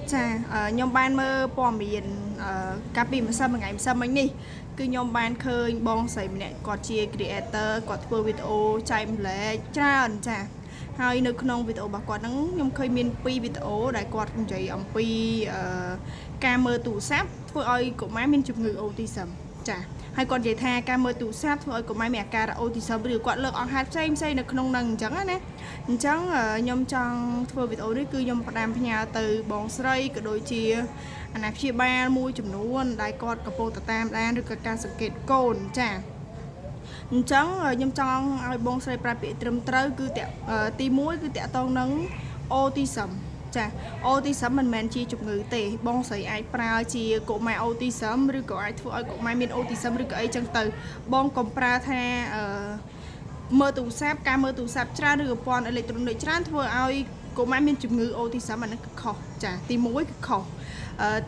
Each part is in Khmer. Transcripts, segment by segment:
Chà, nhóm ban mơ bỏ miền cà phê mà sao mà ngày mà sao mình đi cứ nhóm ban khơi bong sấy mình có chia creator cóធ្វើvideo chạy lệច្រើនចាហើយនៅក្នុងវីដេអូរបស់គាត់ហ្នឹងខ្ញុំឃើញមាន2វីដេអូដែលគាត់និយាយអំពីការមើលទូរស័ព្ទធ្វើឲ្យកុមារមានជំងឺអូទីសឹមចាហើយគាត់និយាយថាការមើលទូរស័ព្ទធ្វើឲ្យកុមារមានអាការៈអូទីសឹមឬគាត់លើកអង្គហេតុផ្សេងនៅក្នុងហ្នឹងអញ្ចឹងណាអញ្ចឹងខ្ញុំចង់ធ្វើវីដេអូនេះគឺខ្ញុំផ្ដាំផ្ញើទៅបងស្រីក៏ដូចជាអាណាព្យាបាលមួយចំនួនដែលគាត់កំពុងតាមដានឬក៏ការសង្កេតកូនចាអញ្ចឹងខ្ញុំចង់ឲ្យបងស្រីប្រើពាក្យត្រឹមត្រូវគឺទី1គឺតាក់ទងនឹងអូទីសឹមចាអូទីសឹមមិនមែនជាជំងឺទេបងស្រីអាចប្រើជាកុមារអូទីសឹមឬក៏អាចធ្វើឲ្យកុមារមានអូទីសឹមឬក៏អីចឹងទៅបងកុំប្រើថាមើលទូរស័ព្ទការមើលទូរស័ព្ទច្រើនឬក៏ព័ន្ធអេឡិចត្រូនិកច្រើនធ្វើឲ្យកុមារមានជំងឺអូទីសឹមអានេះគឺខុសចាទី1គឺខុស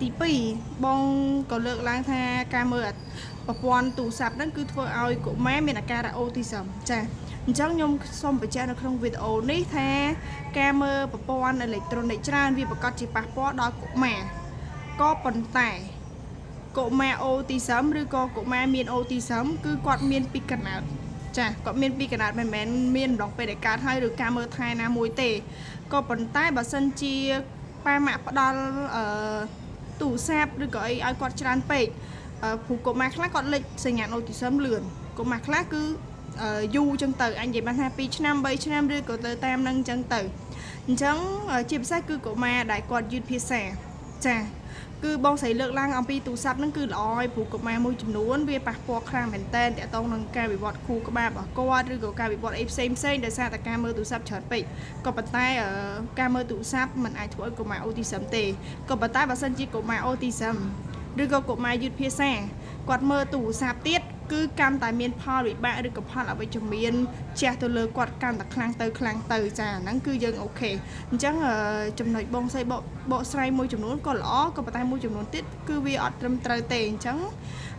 ទី2បងក៏លើកឡើងថាការមើលប្រព័ន្ធទូរស័ព្ទហ្នឹងគឺធ្វើឲ្យកុមារមានអាការៈអូទីសឹមចាអញ្ចឹងខ្ញុំសូមបញ្ជាក់នៅក្នុងវីដេអូនេះថាការមើលប្រព័ន្ធអេឡិចត្រូនិកច្រើនវាប្រកាសជាប៉ះពាល់ដល់កុមារក៏ប៉ុន្តែកុមារអូទីសឹមឬក៏កុមារមានអូទីសឹមគឺគាត់មានពីកំណើតចាគាត់មានពីកំណើតមិនមែនមានម្ដងពេលដែលកើតហើយឬការមើលថែណាមួយទេក៏ប៉ុន្តែបើសិនជាប៉ាម៉ាក់ផ្ដល់ទូរស័ព្ទឬក៏អីឲ្យគាត់ច្រើនពេកព្រោះកុមារខ្លះគាត់លេចសញ្ញាអូទីសឹមលឿនកុមារខ្លះគឺយូរចឹងទៅអញនិយាយបានថា2ឆ្នាំ3ឆ្នាំឬក៏ទៅតាមនឹងចឹងទៅអញ្ចឹងជាពិសេសគឺកុមារដែលគាត់យឺតភាសាចាគឺបងស្រីលើកឡើងអំពីទូរស័ព្ទហ្នឹងគឺល្អហើយព្រោះកុមារមួយចំនួនវាប៉ះពាល់ខ្លាំងមែនតើតាក់ទងនឹងការវិវត្តខួរក្បាលរបស់គាត់ឬក៏ការវិវត្តអីផ្សេងដោយសារតែការមើលទូរស័ព្ទច្រើនពេកក៏ប៉ុន្តែការមើលទូរស័ព្ទมันអាចធ្វើឲ្យកុមារអូទីសឹមទេក៏ប៉ុន្តែបើសិនជាកុមារអូទីសឹមឬក៏កុមារយឺតភាសាគាត់មើលទូរស័ព្ទទៀតគឺកាន់តែមានផលវិបាកឬក៏ផលអវិជ្ជមានជះទៅលើគាត់កាន់តែខ្លាំងទៅចាហ្នឹងគឺយើងអូខេអញ្ចឹងចំណុចបងស្រីបកស្រាយមួយចំនួនក៏ល្អក៏ប៉ុន្តែមួយចំនួនទៀតគឺវាអត់ត្រឹមត្រូវទេអញ្ចឹង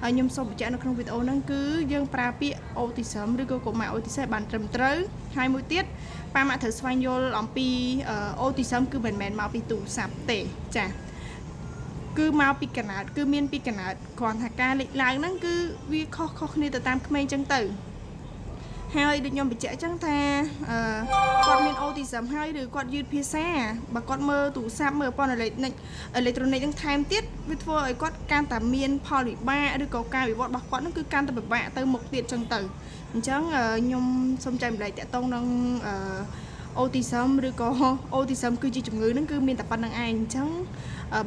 ខ្ញុំសូមបញ្ជាក់នៅក្នុងវីដេអូហ្នឹងគឺយើងប្រើពាក្យអូទីសឹមឬក៏កុមារអូទីសឹមបានត្រឹមត្រូវហើយមួយទៀតប៉ាម៉ាក់ត្រូវស្វែងយល់អំពីអូទីសឹមគឺមិនមែនមកពីទូរស័ព្ទទេចាគឺមកពីកណើតគឺមានពីកណើតគ្រាន់ថាការលេចឡើងហ្នឹងគឺវាខុសគ្នាទៅតាមក្មេងចឹងទៅហើយដូចខ្ញុំបញ្ជាក់ចឹងថាគាត់មានអូទីសឹមហើយឬគាត់យឺតភាសាបើគាត់មើលទូរស័ព្ទមើលប្រព័ន្ធអេឡិចត្រូនិកហ្នឹងថែមទៀតវាធ្វើឲ្យគាត់កាន់តែមានផលវិបាកឬក៏ការវិវត្តរបស់គាត់ហ្នឹងគឺកាន់តែពិបាកទៅមុខទៀតចឹងទៅអញ្ចឹងខ្ញុំសូមចែកម្លែកតាក់ទងនឹងអូទីសឹមឬក៏អូទីសឹមគឺជាជំងឺហ្នឹងគឺមានតែប៉ុណ្្នឹងឯងអញ្ចឹង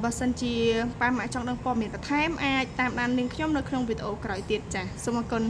បើសិនជាប៉ាម៉ាក់ចង់ដឹងព័ត៌មានបន្ថែមអាចតាមដាននាងខ្ញុំនៅក្នុងវីដេអូក្រោយទៀតចា៎សូមអរគុណ